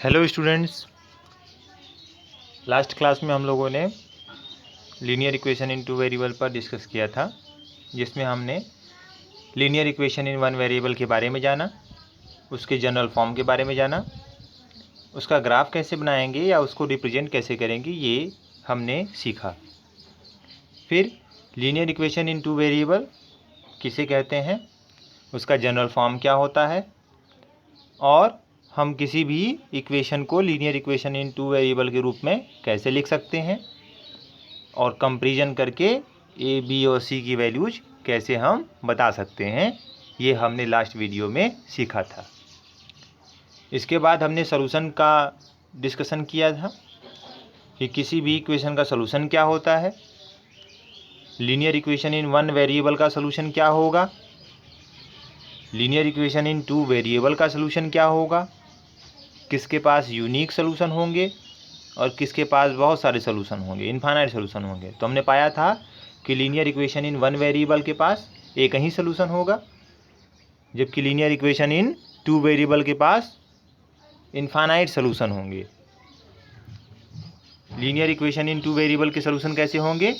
Hello students, last class में हम लोगों ने linear equation in two variable पर डिस्कस किया था, जिसमें हमने linear equation in one variable के बारे में जाना, उसके जनरल फॉर्म के बारे में जाना, उसका ग्राफ कैसे बनाएंगे या उसको रिप्रेजेंट कैसे करेंगे ये हमने सीखा। फिर linear equation in two variable किसे कहते हैं, उसका जनरल फॉर्म क्या होता है और हम किसी भी इक्वेशन को linear equation in two variable के रूप में कैसे लिख सकते हैं और कंपैरिजन करके ए बी और सी की वैल्यूज कैसे हम बता सकते हैं, ये हमने लास्ट वीडियो में सीखा था। इसके बाद हमने सॉल्यूशन का डिस्कशन किया था कि किसी भी इक्वेशन का सॉल्यूशन क्या होता है, linear equation in one variable का सॉल्यूशन क्या होगा, linear equation in two variable का सॉल्यूशन क्या होगा, किसके पास यूनिक सॉल्यूशन होंगे और किसके पास बहुत सारे सॉल्यूशन होंगे, इनफाइनाइट सॉल्यूशन होंगे। तो हमने पाया था कि linear equation in one variable के पास एक ही सॉल्यूशन होगा, जबकि linear equation in two variable के पास इनफाइनाइट सॉल्यूशन होंगे। Linear equation in two variable के सॉल्यूशन कैसे होंगे,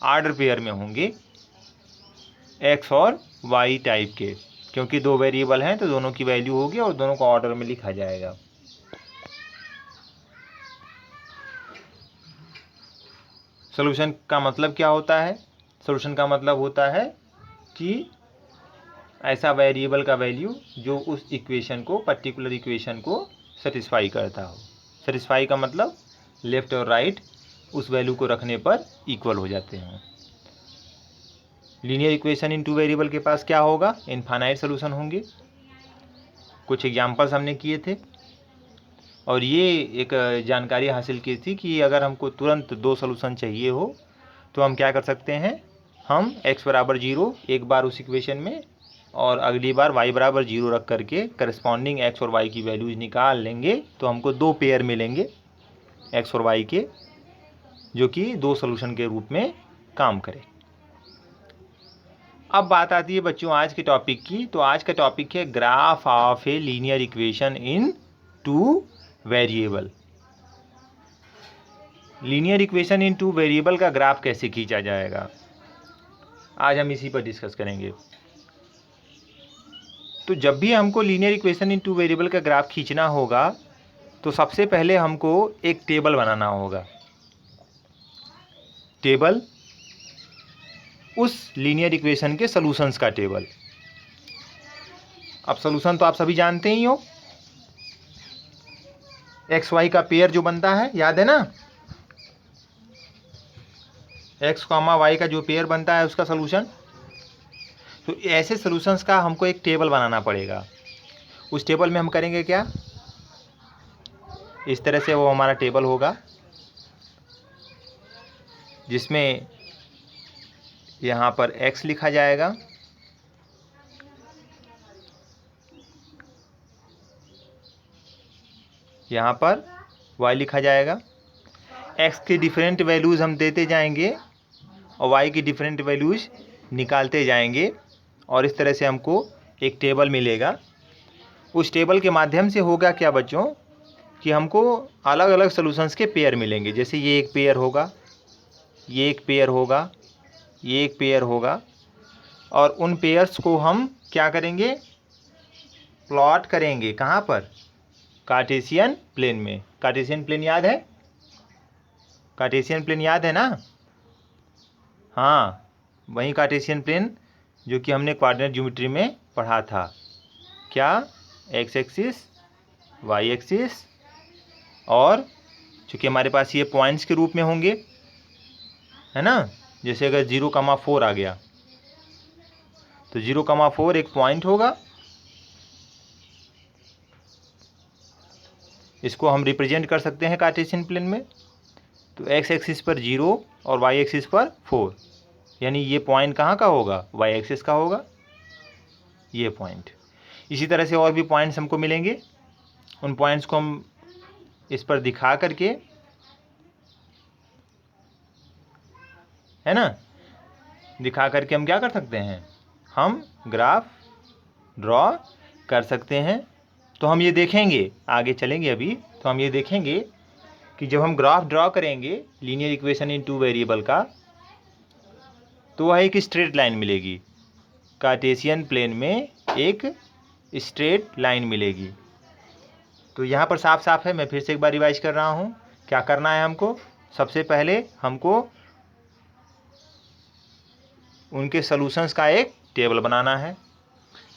ऑर्डर पेयर में होंगे, एक्स और वाई टाइप के, क्योंकि दो वेरिएबल हैं तो दोनों की वैल्यू होगी और दोनों को ऑर्डर में लिखा जाएगा। सॉल्यूशन का मतलब क्या होता है, सॉल्यूशन का मतलब होता है कि ऐसा वेरिएबल का वैल्यू जो उस इक्वेशन को, पर्टिकुलर इक्वेशन को सेटिस्फाई करता हो। सेटिस्फाई का मतलब लेफ्ट और राइट उस वैल्यू को रखने पर इक्वल हो जाते हैं। Linear equation in two variable के पास क्या होगा, इनफाइनाइट सॉल्यूशन होंगे। कुछ एग्जांपल्स हमने किए थे और ये एक जानकारी हासिल की थी कि अगर हमको तुरंत दो सॉल्यूशन चाहिए हो तो हम क्या कर सकते हैं, हम x बराबर 0 एक बार उस इक्वेशन में और अगली बार y बराबर 0 रख करके करस्पॉन्डिंग x और y की वैल्यूज निकाल लेंगे तो हमको दो पेयर मिलेंगे x और y के, जो कि दो सॉल्यूशन के रूप में काम करें। अब बात आती है बच्चों आज के टॉपिक की। तो आज का टॉपिक है graph of a linear equation in two variable. Linear equation in two variable का ग्राफ कैसे खींचा जाएगा, आज हम इसी पर डिस्कस करेंगे। तो जब भी हमको linear equation in two variable का ग्राफ खींचना होगा तो सबसे पहले हमको एक टेबल बनाना होगा। टेबल उस लीनियर इक्वेशन के सॉल्यूशंस का टेबल। अब सॉल्यूशन तो आप सभी जानते ही हो, एक्स वाई का पेयर जो बनता है, याद है ना, एक्स कॉमा वाई का जो पेयर बनता है उसका सॉल्यूशन। तो ऐसे सॉल्यूशंस का हमको एक टेबल बनाना पड़ेगा। उस टेबल में हम करेंगे क्या, इस तरह से वो हमारा टेबल होगा जिसमें यहाँ पर x लिखा जाएगा, यहाँ पर y लिखा जाएगा। x की डिफरेंट वैल्यूज़ हम देते जाएंगे और y की डिफरेंट वैल्यूज़ निकालते जाएंगे और इस तरह से हमको एक टेबल मिलेगा। उस टेबल के माध्यम से होगा क्या बच्चों कि हमको अलग अलग सॉल्यूशंस के पेयर मिलेंगे। जैसे ये एक पेयर होगा, ये एक पेयर होगा, ये एक पेयर होगा, और उन पेयर्स को हम क्या करेंगे, प्लॉट करेंगे। कहाँ पर, कार्टेशियन प्लेन में। कार्टेशियन प्लेन याद है, कार्टेशियन प्लेन याद है ना, हाँ वही कार्टेशियन प्लेन जो कि हमने कोऑर्डिनेट ज्योमेट्री में पढ़ा था। क्या, एक्स एक्सिस, वाई एक्सिस, और चूँकि हमारे पास ये पॉइंट्स के रूप में होंगे, है ना। जैसे अगर 0,4 आ गया तो 0,4 एक पॉइंट होगा, इसको हम रिप्रेजेंट कर सकते हैं कार्टेशियन प्लेन में। तो एक्स एक्सिस पर 0 और वाई एक्सिस पर 4, यानी ये पॉइंट कहाँ का होगा, वाई एक्सिस का होगा ये पॉइंट। इसी तरह से और भी पॉइंट्स हमको मिलेंगे, उन पॉइंट्स को हम इस पर दिखा करके, है ना, दिखा करके हम क्या कर सकते हैं, हम ग्राफ ड्रॉ कर सकते हैं तो हम ये देखेंगे, आगे चलेंगे अभी, तो हम ये देखेंगे कि जब हम ग्राफ ड्रॉ करेंगे linear equation in two variable का, तो वह एक स्ट्रेट लाइन मिलेगी। कार्टेशियन प्लेन में एक स्ट्रेट लाइन मिलेगी। तो यहाँ पर साफ साफ है, मैं फिर से एक बार रिवाइज कर रहा हूँ। क्या करना है हमको? सबसे पहले हमको उनके सॉल्यूशंस का एक टेबल बनाना है।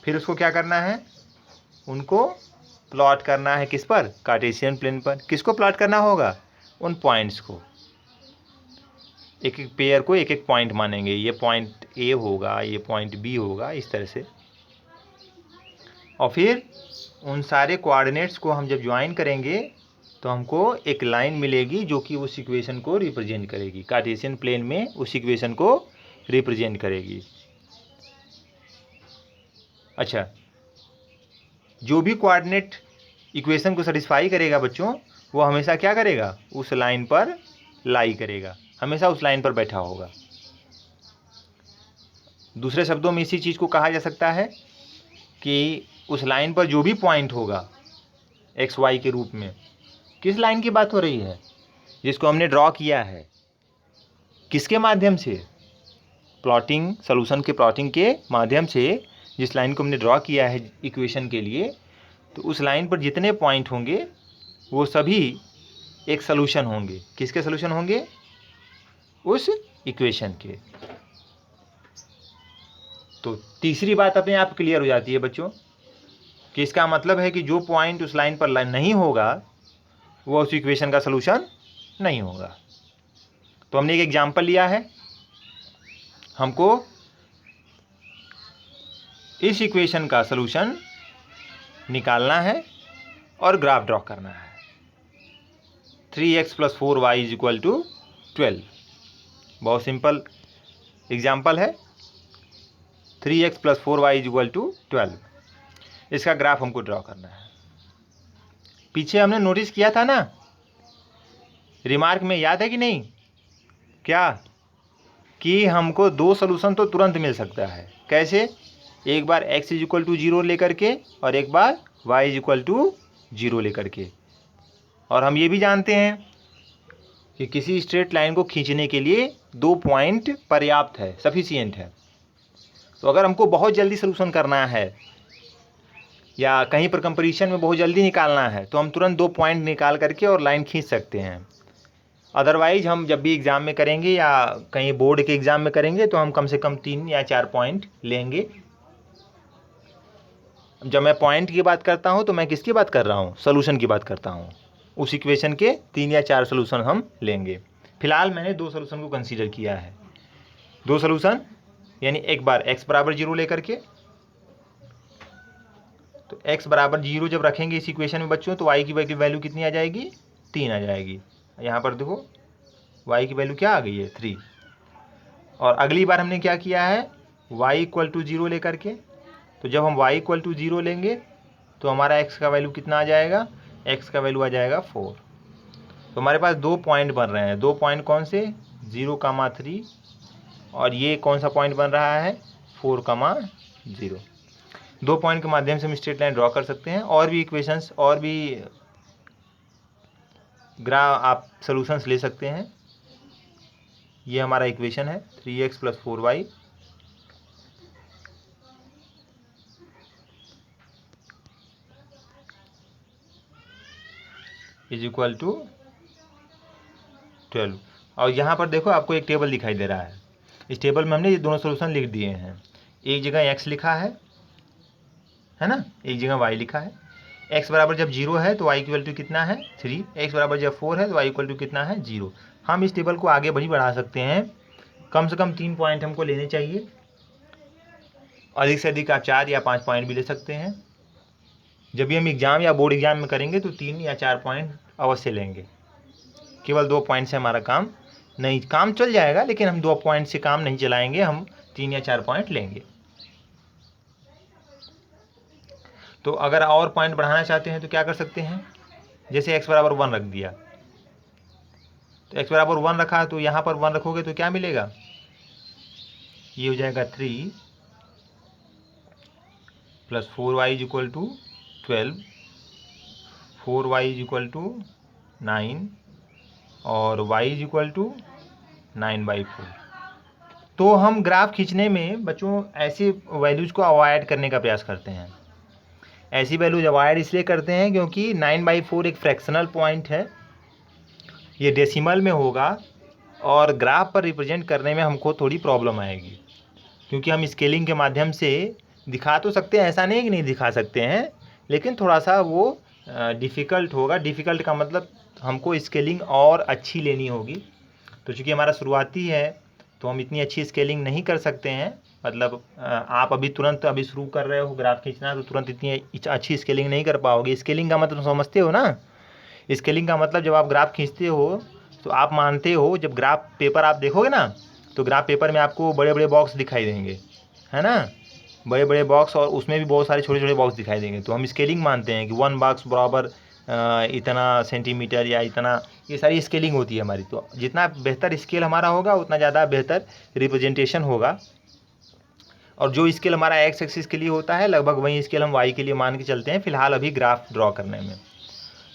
फिर उसको क्या करना है? उनको प्लॉट करना है। किस पर? कार्टेशियन प्लेन पर। किसको प्लॉट करना होगा? उन पॉइंट्स को। एक एक पेयर को एक एक पॉइंट मानेंगे। ये पॉइंट ए होगा, ये पॉइंट बी होगा, इस तरह से। और फिर उन सारे कोऑर्डिनेट्स को हम जब ज्वाइन करेंगे तो हमको एक लाइन मिलेगी जो कि उस इक्वेशन को रिप्रेजेंट करेगी। कार्टेशियन प्लेन में उस इक्वेशन को रिप्रेजेंट करेगी। अच्छा, जो भी कोऑर्डिनेट इक्वेशन को सेटिस्फाई करेगा बच्चों, वो हमेशा क्या करेगा? उस लाइन पर लाई करेगा, हमेशा उस लाइन पर बैठा होगा। दूसरे शब्दों में इसी चीज़ को कहा जा सकता है कि उस लाइन पर जो भी पॉइंट होगा एक्स वाई के रूप में, किस लाइन की बात हो रही है? जिसको हमने ड्रॉ किया है। किसके माध्यम से? प्लॉटिंग, सॉल्यूशन के प्लॉटिंग के माध्यम से जिस लाइन को हमने ड्रॉ किया है इक्वेशन के लिए, तो उस लाइन पर जितने पॉइंट होंगे वो सभी एक सॉल्यूशन होंगे। किसके सॉल्यूशन होंगे? उस इक्वेशन के। तो तीसरी बात अपने आप क्लियर हो जाती है बच्चों कि इसका मतलब है कि जो पॉइंट उस लाइन पर नहीं होगा वो उस इक्वेशन का सॉल्यूशन नहीं होगा। तो हमने एक एग्जांपल लिया है। हमको इस इक्वेशन का सॉल्यूशन निकालना है और ग्राफ ड्रॉ करना है। 3x + 4y = 12। बहुत सिंपल एग्जाम्पल है। 3x + 4y = 12। इसका ग्राफ हमको ड्रॉ करना है। पीछे हमने नोटिस किया था ना, रिमार्क में, याद है कि नहीं? क्या कि हमको दो सॉल्यूशन तो तुरंत मिल सकता है। कैसे? एक बार x = 0 लेकर के और एक बार y = 0 लेकर के। और हम ये भी जानते हैं कि किसी स्ट्रेट लाइन को खींचने के लिए 2 पॉइंट पर्याप्त है, सफिशिएंट है। तो अगर हमको बहुत जल्दी सॉल्यूशन करना है या कहीं पर कंपैरिजन में बहुत जल्दी निकालना है तो हम तुरंत 2 पॉइंट निकाल करके और लाइन खींच सकते हैं। अदरवाइज हम जब भी एग्ज़ाम में करेंगे या कहीं बोर्ड के एग्ज़ाम में करेंगे तो हम कम से कम 3 या 4 पॉइंट लेंगे। जब मैं पॉइंट की बात करता हूँ तो मैं किसकी बात कर रहा हूँ? सॉल्यूशन की बात करता हूँ। उस इक्वेशन के 3 या 4 सॉल्यूशन हम लेंगे। फिलहाल मैंने 2 सॉल्यूशन को कंसीडर किया है। 2 सॉल्यूशन यानी एक बार x = 0 लेकर के, तो x = 0 जब रखेंगे इस इक्वेशन में बच्चों, तो y की वैल्यू कितनी आ जाएगी? 3 आ जाएगी। यहाँ पर देखो y की वैल्यू क्या आ गई है? 3। और अगली बार हमने क्या किया है? y = 0 लेकर के, तो जब हम y = 0 लेंगे तो हमारा x का वैल्यू कितना आ जाएगा? x का वैल्यू आ जाएगा 4। तो हमारे पास 2 पॉइंट बन रहे हैं। 2 पॉइंट कौन से? 0, 3। और ये कौन सा पॉइंट बन रहा है? 4, 0। 2 पॉइंट के माध्यम से हम स्ट्रेट लाइन ड्रॉ कर सकते हैं। और भी इक्वेशंस और भी ग्राफ आप सॉल्यूशंस ले सकते हैं। ये हमारा इक्वेशन है 3x + 4y = 12। और यहाँ पर देखो आपको एक टेबल दिखाई दे रहा है। इस टेबल में हमने ये दोनों सॉल्यूशन लिख दिए हैं। एक जगह x लिखा है ना, एक जगह y लिखा है। x = जब 0 है तो y की वैल्यू कितना है? 3। x = जब 4 है तो y = कितना है? 0। हम इस टेबल को आगे भी बढ़ा सकते हैं। कम से कम 3 पॉइंट हमको लेने चाहिए। अधिक से अधिक आप 4 या 5 पॉइंट भी ले सकते हैं। जब भी हम एग्ज़ाम या बोर्ड एग्ज़ाम में करेंगे तो 3 या 4 पॉइंट अवश्य लेंगे। केवल 2 पॉइंट से हमारा काम चल जाएगा, लेकिन हम 2 पॉइंट से काम नहीं चलाएंगे, हम 3 या 4 पॉइंट लेंगे। तो अगर और पॉइंट बढ़ाना चाहते हैं तो क्या कर सकते हैं? जैसे x = 1 रख दिया, तो x = 1 रखा तो यहाँ पर 1 रखोगे तो क्या मिलेगा? ये हो जाएगा 3 + 4y = 12 4y is equal to 9 और y इज इक्वल टू 9/4। तो हम ग्राफ खींचने में बच्चों ऐसी वैल्यूज़ को अवॉइड करने का प्रयास करते हैं। ऐसी वैल्यूज अवॉइड इसलिए करते हैं क्योंकि 9/4 एक फ्रैक्शनल पॉइंट है, ये डेसिमल में होगा और ग्राफ पर रिप्रेजेंट करने में हमको थोड़ी प्रॉब्लम आएगी, क्योंकि हम स्केलिंग के माध्यम से दिखा तो सकते हैं, ऐसा नहीं कि नहीं दिखा सकते हैं, लेकिन थोड़ा सा वो डिफ़िकल्ट होगा। डिफ़िकल्ट का मतलब हमको स्केलिंग और अच्छी लेनी होगी। तो चूँकि हमारा शुरुआती है तो हम इतनी अच्छी स्केलिंग नहीं कर सकते हैं। मतलब आप तुरंत शुरू कर रहे हो ग्राफ खींचना, तो तुरंत इतनी अच्छी स्केलिंग नहीं कर पाओगे। स्केलिंग का मतलब समझते हो ना? स्केलिंग का मतलब जब आप ग्राफ खींचते हो तो आप मानते हो, जब ग्राफ पेपर आप देखोगे ना, तो ग्राफ पेपर में आपको बड़े बड़े बॉक्स दिखाई देंगे, है ना, बड़े बड़े बॉक्स, और उसमें भी बहुत सारे छोटे छोटे बॉक्स दिखाई देंगे। तो हम स्केलिंग मानते हैं कि 1 बॉक्स बराबर इतना सेंटीमीटर या इतना, ये सारी स्केलिंग होती है हमारी। तो जितना बेहतर स्केल हमारा होगा उतना ज़्यादा बेहतर रिप्रेजेंटेशन होगा। और जो स्केल हमारा एक्स एक्सिस के लिए होता है, लगभग वही स्केल हम वाई के लिए मान के चलते हैं फिलहाल अभी ग्राफ ड्रॉ करने में।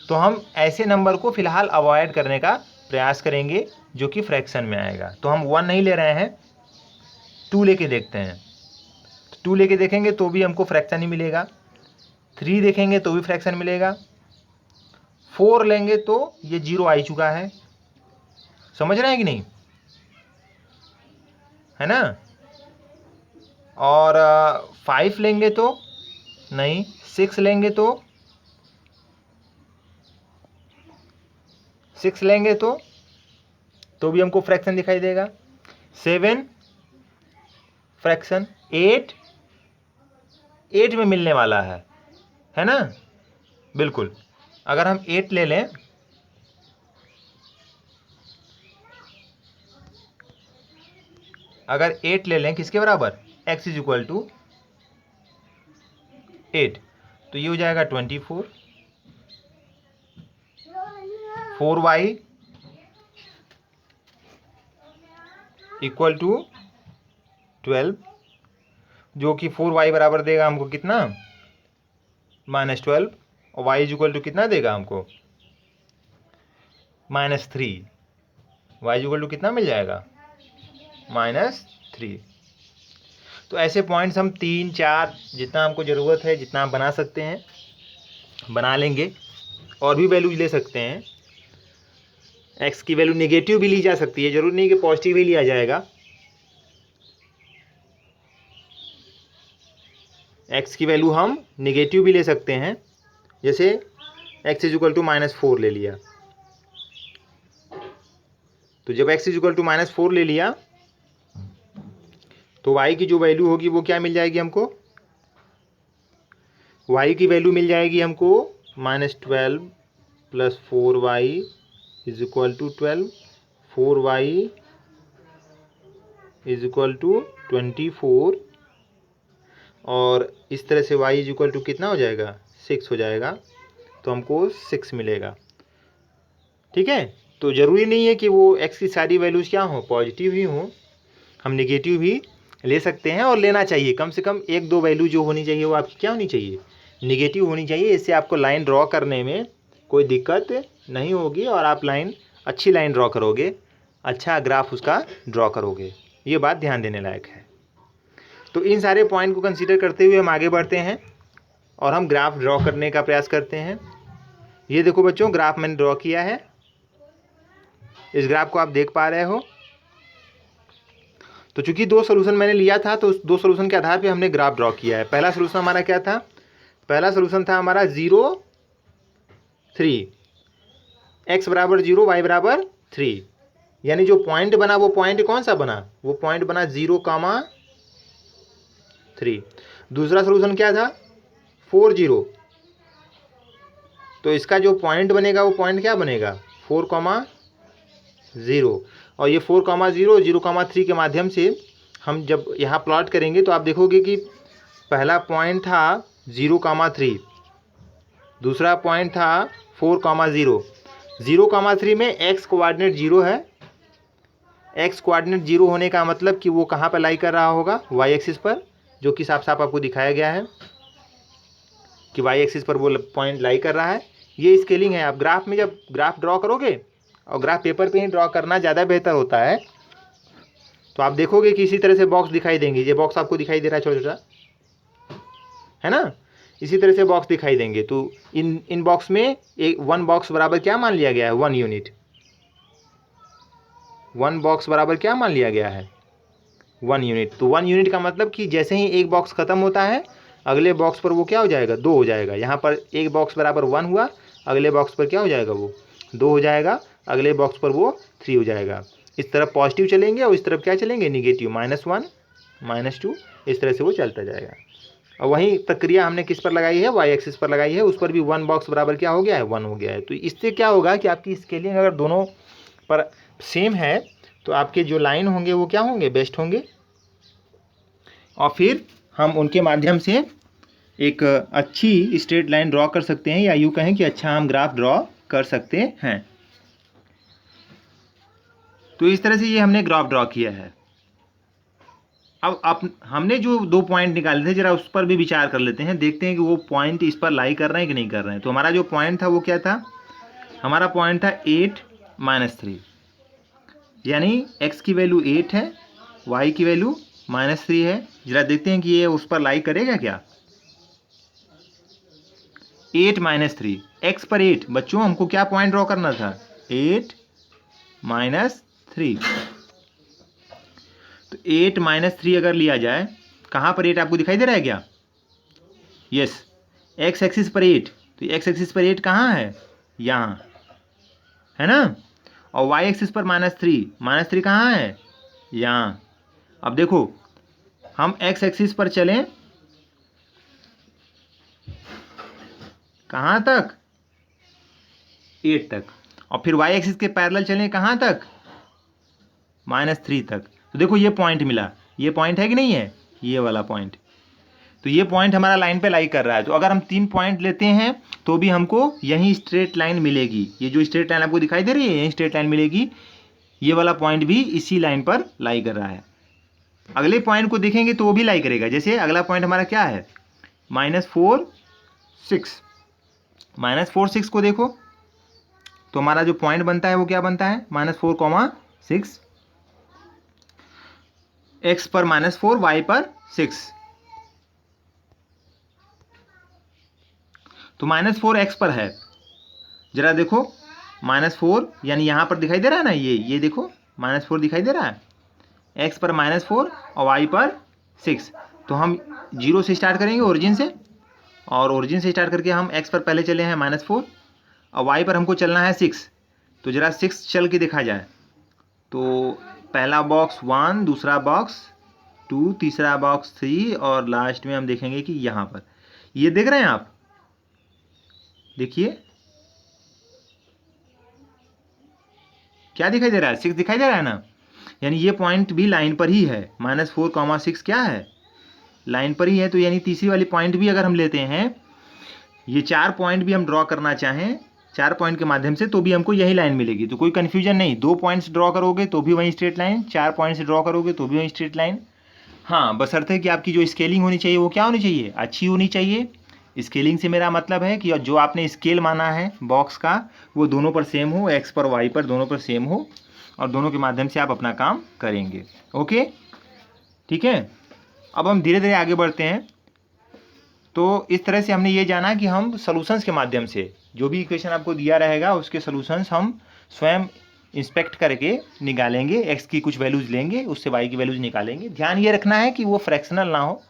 तो हम ऐसे नंबर को फिलहाल अवॉइड करने का प्रयास करेंगे जो कि फ्रैक्शन में आएगा। तो हम 1 नहीं ले रहे हैं, 2 लेके देखते हैं। 2 लेके देखेंगे तो भी हमको फ्रैक्शन ही मिलेगा, 3 देखेंगे तो भी फ्रैक्शन मिलेगा, 4 लेंगे तो ये 0 आ चुका है। समझ रहे हैं कि नहीं, है ना? और 5 लेंगे तो नहीं, 6 लेंगे तो 6 लेंगे तो भी हमको फ्रैक्शन दिखाई देगा। 7 फ्रैक्शन, 8 में मिलने वाला है ना? बिल्कुल। अगर हम 8 ले लें, अगर 8 ले लें किसके बराबर, x इज इक्वल टू 8, तो ये हो जाएगा 24, 4y इक्वल टू 12, जो कि 4y बराबर देगा हमको कितना, -12, और y इज इक्वल टू कितना देगा हमको, -3। y इज इक्वल टू कितना मिल जाएगा, -3। तो ऐसे पॉइंट्स हम 3 4 जितना हमको ज़रूरत है, जितना हम बना सकते हैं बना लेंगे। और भी वैल्यूज ले सकते हैं, x की वैल्यू नेगेटिव भी ली जा सकती है, जरूरी नहीं कि पॉजिटिव ही लिया जाएगा। x की वैल्यू हम नेगेटिव भी ले सकते हैं, जैसे x इज इक्वल टू -4 ले लिया। तो जब x इज इक्वल टू -4 ले लिया तो y की जो वैल्यू होगी वो क्या मिल जाएगी हमको, y की वैल्यू मिल जाएगी हमको -12 + 4y is equal to 12, 4y is equal to 24, और इस तरह से y इज इक्वल टू कितना हो जाएगा, 6 हो जाएगा। तो हमको 6 मिलेगा। ठीक है, तो ज़रूरी नहीं है कि वो x की सारी वैल्यूज़ क्या हों, पॉजिटिव ही हों, हम नेगेटिव भी ले सकते हैं, और लेना चाहिए। कम से कम 1-2 वैल्यू जो होनी चाहिए वो आपकी क्या होनी चाहिए, नेगेटिव होनी चाहिए। इससे आपको लाइन ड्रॉ करने में कोई दिक्कत नहीं होगी और आप अच्छी लाइन ड्रॉ करोगे, अच्छा ग्राफ उसका ड्रॉ करोगे। ये बात ध्यान देने लायक है। तो इन सारे पॉइंट को कंसीडर करते हुए हम आगे बढ़ते हैं और हम ग्राफ ड्रॉ करने का प्रयास करते हैं। ये देखो बच्चों, ग्राफ मैंने ड्रॉ किया है, इस ग्राफ को आप देख पा रहे हो। तो चूंकि 2 सोल्यूशन मैंने लिया था, तो उस 2 सोल्यूशन के आधार पे हमने ग्राफ ड्रॉ किया है। पहला सोल्यूशन हमारा क्या था, पहला सोल्यूशन था हमारा 0 3, x बराबर 0 y बराबर 3, यानी जो पॉइंट बना वो पॉइंट कौन सा बना, वो पॉइंट बना 0,3। दूसरा सोल्यूशन क्या था, 4 0, तो इसका जो पॉइंट बनेगा वो पॉइंट क्या बनेगा, 4,0, और ये 4,0 0,3 के माध्यम से हम जब यहाँ प्लॉट करेंगे तो आप देखोगे कि पहला पॉइंट था 0,3, दूसरा पॉइंट था 4,0। 0,3 में x कोऑर्डिनेट 0 है। x कोऑर्डिनेट 0 होने का मतलब कि वो कहाँ पर लाई कर रहा होगा, y एक्सिस पर, जो कि साफ साफ आपको दिखाया गया है कि y एक्सिस पर वो पॉइंट लाई कर रहा है। ये स्केलिंग है। आप ग्राफ में जब ग्राफ ड्रॉ करोगे, और ग्राफ पेपर पे ही ड्रॉ करना ज़्यादा बेहतर होता है, तो आप देखोगे कि इसी तरह से बॉक्स दिखाई देंगे। ये बॉक्स आपको दिखाई दे रहा है छोटा छोटा, है ना, इसी तरह से बॉक्स दिखाई देंगे। तो इन बॉक्स में एक 1 बॉक्स बराबर क्या मान लिया गया है, 1 यूनिट। 1 बॉक्स बराबर क्या मान लिया गया है, 1 यूनिट। तो 1 यूनिट का मतलब कि जैसे ही एक बॉक्स खत्म होता है, अगले बॉक्स पर वो क्या हो जाएगा, 2 हो जाएगा। यहाँ पर एक बॉक्स बराबर 1 हुआ, अगले बॉक्स पर क्या हो जाएगा, वो 2 हो जाएगा, अगले बॉक्स पर वो 3 हो जाएगा। इस तरफ पॉजिटिव चलेंगे और इस तरफ क्या चलेंगे, निगेटिव, -1 -2, इस तरह से वो चलता जाएगा। और वही प्रक्रिया हमने किस पर लगाई है, वाई एक्सिस पर लगाई है। उस पर भी 1 बॉक्स बराबर क्या हो गया है, 1 हो गया है। तो इससे क्या होगा कि आपकी स्केलिंग अगर दोनों पर सेम है तो आपके जो लाइन होंगे वो क्या होंगे, बेस्ट होंगे। और फिर हम उनके माध्यम से एक अच्छी स्ट्रेट लाइन ड्रॉ कर सकते हैं, या यूँ कहें कि अच्छा हम ग्राफ ड्रॉ कर सकते हैं। तो इस तरह से ये हमने ग्राफ ड्रॉ किया है। अब हमने जो 2 पॉइंट निकाले थे, जरा उस पर भी विचार कर लेते हैं, देखते हैं कि वो पॉइंट इस पर लाई कर रहे हैं कि नहीं कर रहे हैं। तो हमारा जो पॉइंट था वो क्या था, हमारा पॉइंट था 8 -3, यानी x की वैल्यू 8 है, y की वैल्यू -3 है। जरा देखते हैं कि ये उस पर लाई करेगा क्या। 8 -3, x पर 8, बच्चों हमको क्या पॉइंट ड्रॉ करना था, 8 -3। तो 8 -3 अगर लिया जाए, कहाँ पर 8 आपको दिखाई दे रहा है क्या, यस, x एक्सिस पर 8। तो x एक्सिस पर 8 कहाँ है, यहाँ, है ना। और y एक्सिस पर -3 कहाँ है, यहाँ। अब देखो हम x एक्सिस पर चलें कहाँ तक, 8 तक, और फिर y एक्सिस के पैरेलल चलें कहाँ तक, -3 तक। तो देखो ये पॉइंट मिला, ये पॉइंट है कि नहीं है, ये वाला पॉइंट। तो ये पॉइंट हमारा लाइन पे लाई कर रहा है। तो अगर हम 3 पॉइंट लेते हैं तो भी हमको यही स्ट्रेट लाइन मिलेगी। ये जो स्ट्रेट लाइन आपको दिखाई दे रही है, यही स्ट्रेट लाइन मिलेगी। ये वाला पॉइंट भी इसी लाइन पर लाई कर रहा है। अगले पॉइंट को देखेंगे तो वो भी लाई करेगा। जैसे अगला पॉइंट हमारा क्या है, -4 6, -4 6 को देखो, तो हमारा जो पॉइंट बनता है वो क्या बनता है, -4, 6, x पर -4, y पर 6। तो -4 x पर है, जरा देखो, -4 यानी यहाँ पर दिखाई दे रहा है ना, ये देखो -4 दिखाई दे रहा है, x पर -4 और y पर 6। तो हम 0 से स्टार्ट करेंगे, ओरिजिन से, और ओरिजिन से स्टार्ट करके हम x पर पहले चले हैं -4 और y पर हमको चलना है 6। तो जरा 6 चल के देखा जाए, तो पहला बॉक्स 1, दूसरा बॉक्स 2, तीसरा बॉक्स 3, और लास्ट में हम देखेंगे कि यहाँ पर, ये देख रहे हैं आप, देखिए क्या दिखाई दे रहा है, 6 दिखाई दे रहा है ना। यानी ये पॉइंट भी लाइन पर ही है, -4, 6 क्या है, लाइन पर ही है। तो यानी तीसरी वाली पॉइंट भी अगर हम लेते हैं, ये 4 पॉइंट भी हम ड्रॉ करना चाहें, 4 पॉइंट के माध्यम से, तो भी हमको यही लाइन मिलेगी। तो कोई कन्फ्यूजन नहीं, 2 पॉइंट्स ड्रॉ करोगे तो भी वही स्ट्रेट लाइन, 4 पॉइंट्स ड्रॉ करोगे तो भी वही स्ट्रेट लाइन। हाँ, बशर्ते कि आपकी जो स्केलिंग होनी चाहिए वो क्या होनी चाहिए, अच्छी होनी चाहिए। स्केलिंग से मेरा मतलब है कि जो आपने स्केल माना है बॉक्स का, वो दोनों पर सेम हो, x पर y पर दोनों पर सेम हो, और दोनों के माध्यम से आप अपना काम करेंगे। ओके, ठीक है। अब हम धीरे धीरे आगे बढ़ते हैं। तो इस तरह से हमने ये जाना कि हम सॉल्यूशंस के माध्यम से, जो भी इक्वेशन आपको दिया रहेगा उसके सॉल्यूशंस हम स्वयं इंस्पेक्ट करके निकालेंगे। x की कुछ वैल्यूज लेंगे, उससे y की वैल्यूज निकालेंगे। ध्यान ये रखना है कि वो फ्रैक्शनल ना हो।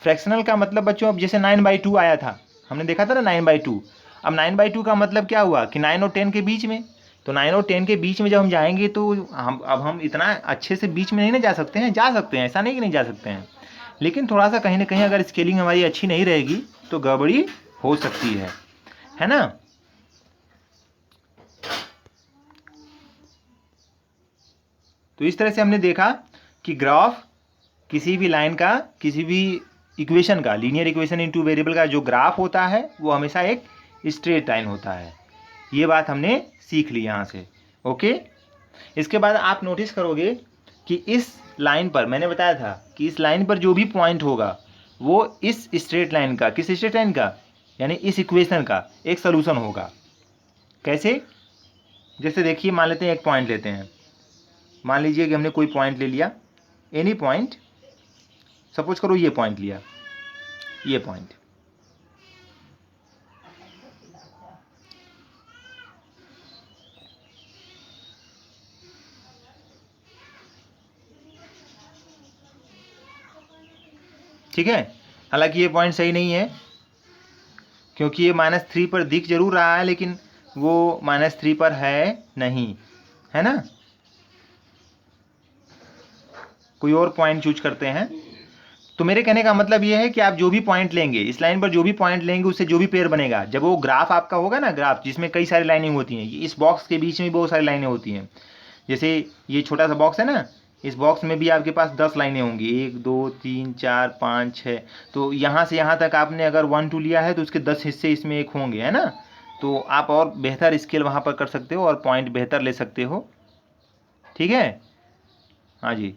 फ्रैक्शनल का मतलब बच्चों, अब जैसे 9/2 आया था, हमने देखा था ना 9/2। अब 9/2 का मतलब क्या हुआ कि 9 और 10 के बीच में। तो 9 और 10 के बीच में जब हम जाएंगे तो हम इतना अच्छे से बीच में नहीं ना जा सकते हैं, जा सकते हैं, ऐसा नहीं कि नहीं जा सकते हैं, लेकिन थोड़ा सा कहीं ना कहीं अगर स्केलिंग हमारी अच्छी नहीं रहेगी तो गड़बड़ी हो सकती है ना। तो इस तरह से हमने देखा कि ग्राफ किसी भी लाइन का, किसी भी इक्वेशन का, लीनियर इक्वेशन इनटू वेरिएबल का जो ग्राफ होता है वो हमेशा एक स्ट्रेट लाइन होता है। ये बात हमने सीख ली यहाँ से। ओके, इसके बाद आप नोटिस करोगे कि इस लाइन पर, मैंने बताया था कि इस लाइन पर जो भी पॉइंट होगा वो इस स्ट्रेट लाइन का, किस स्ट्रेट लाइन का, यानी इस इक्वेशन का एक सॉल्यूशन होगा। कैसे? जैसे देखिए, मान लेते हैं एक पॉइंट लेते हैं, मान लीजिए कि हमने कोई पॉइंट ले लिया, एनी पॉइंट, सपोज करो ये पॉइंट लिया, ये पॉइंट, ठीक है। हालांकि ये पॉइंट सही नहीं है क्योंकि ये -3 पर दिख जरूर रहा है लेकिन वो -3 पर है नहीं, है ना। कोई और पॉइंट चूज करते हैं। तो मेरे कहने का मतलब ये है कि आप जो भी पॉइंट लेंगे, इस लाइन पर जो भी पॉइंट लेंगे उससे जो भी पेयर बनेगा, जब वो ग्राफ आपका होगा ना, ग्राफ जिसमें कई सारी लाइनें होती हैं, इस बॉक्स के बीच में बहुत सारी लाइनें होती हैं। जैसे ये छोटा सा बॉक्स है ना, इस बॉक्स में भी आपके पास 10 लाइनें होंगी, 1 2 3 4 5 6। तो यहाँ से यहाँ तक आपने अगर 1 2 लिया है तो उसके 10 हिस्से इसमें एक होंगे, है ना। तो आप और बेहतर स्केल वहाँ पर कर सकते हो और पॉइंट बेहतर ले सकते हो, ठीक है। हाँ जी,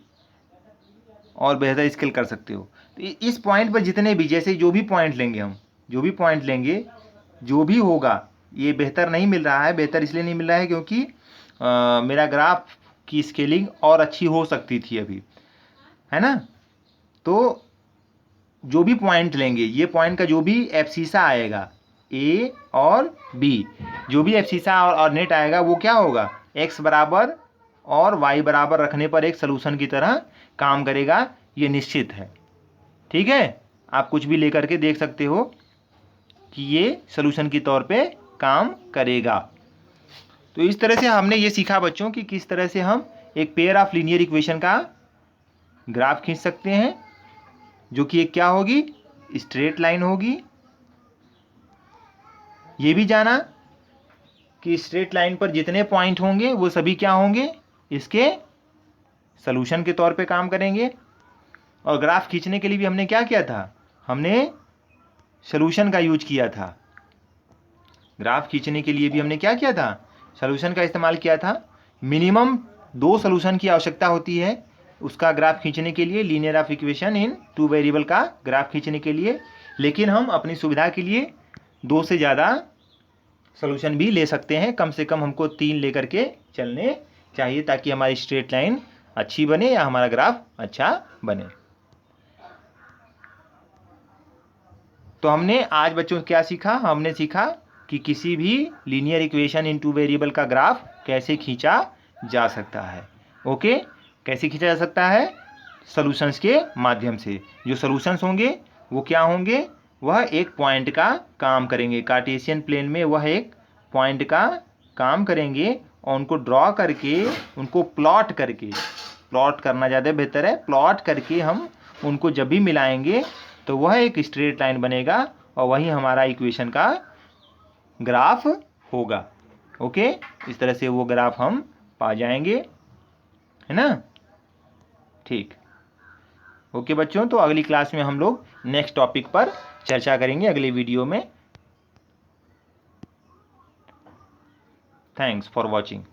और बेहतर स्केल कर सकते हो। तो इस पॉइंट पर जितने भी, जैसे जो भी पॉइंट लेंगे हम, जो भी पॉइंट लेंगे, जो भी होगा, ये बेहतर नहीं मिल रहा है। बेहतर इसलिए नहीं मिल रहा है क्योंकि मेरा ग्राफ की स्केलिंग और अच्छी हो सकती थी अभी, है ना। तो जो भी पॉइंट लेंगे, ये पॉइंट का जो भी एब्सिसा आएगा, ए और बी, जो भी एब्सिसा और नेट आएगा वो क्या होगा, एक्स बराबर और वाई बराबर रखने पर एक सलूशन की तरह काम करेगा, ये निश्चित है, ठीक है। आप कुछ भी लेकर के देख सकते हो कि ये सलूशन के तौर पे काम करेगा। तो इस तरह से हमने ये सीखा बच्चों कि किस तरह से हम एक पेयर ऑफ लीनियर इक्वेशन का ग्राफ खींच सकते हैं, जो कि एक क्या होगी, स्ट्रेट लाइन होगी। ये भी जाना कि स्ट्रेट लाइन पर जितने पॉइंट होंगे वो सभी क्या होंगे, इसके सलूशन के तौर पे काम करेंगे। और ग्राफ खींचने के लिए भी हमने क्या किया था, हमने सलूशन का यूज किया था। ग्राफ खींचने के लिए भी हमने क्या किया था, सलूशन का इस्तेमाल किया था। मिनिमम 2 सलूशन की आवश्यकता होती है उसका ग्राफ खींचने के लिए, linear of equation in 2 variable का ग्राफ खींचने के लिए। लेकिन हम अपनी सुविधा के लिए 2 से ज़्यादा सलूशन भी ले सकते हैं। कम से कम हमको 3 लेकर के चलने चाहिए ताकि हमारी स्ट्रेट लाइन अच्छी बने या हमारा ग्राफ अच्छा बने। तो हमने आज बच्चों क्या सीखा, हमने सीखा कि किसी भी लीनियर इक्वेशन इन 2 वेरिएबल का ग्राफ कैसे खींचा जा सकता है। ओके, कैसे खींचा जा सकता है, सॉल्यूशंस के माध्यम से। जो सॉल्यूशंस होंगे वो क्या होंगे, वह एक पॉइंट का काम करेंगे। कार्टेशियन प्लेन में वह एक पॉइंट का काम करेंगे और उनको ड्रॉ करके, उनको प्लॉट करके, प्लॉट करना ज़्यादा बेहतर है, प्लॉट करके हम उनको जब भी मिलाएंगे तो वह एक स्ट्रेट लाइन बनेगा और वही हमारा इक्वेशन का ग्राफ होगा। ओके, इस तरह से वो ग्राफ हम पा जाएंगे, है ना। ठीक, ओके बच्चों, तो अगली क्लास में हम लोग नेक्स्ट टॉपिक पर चर्चा करेंगे अगले वीडियो में। Thanks for watching.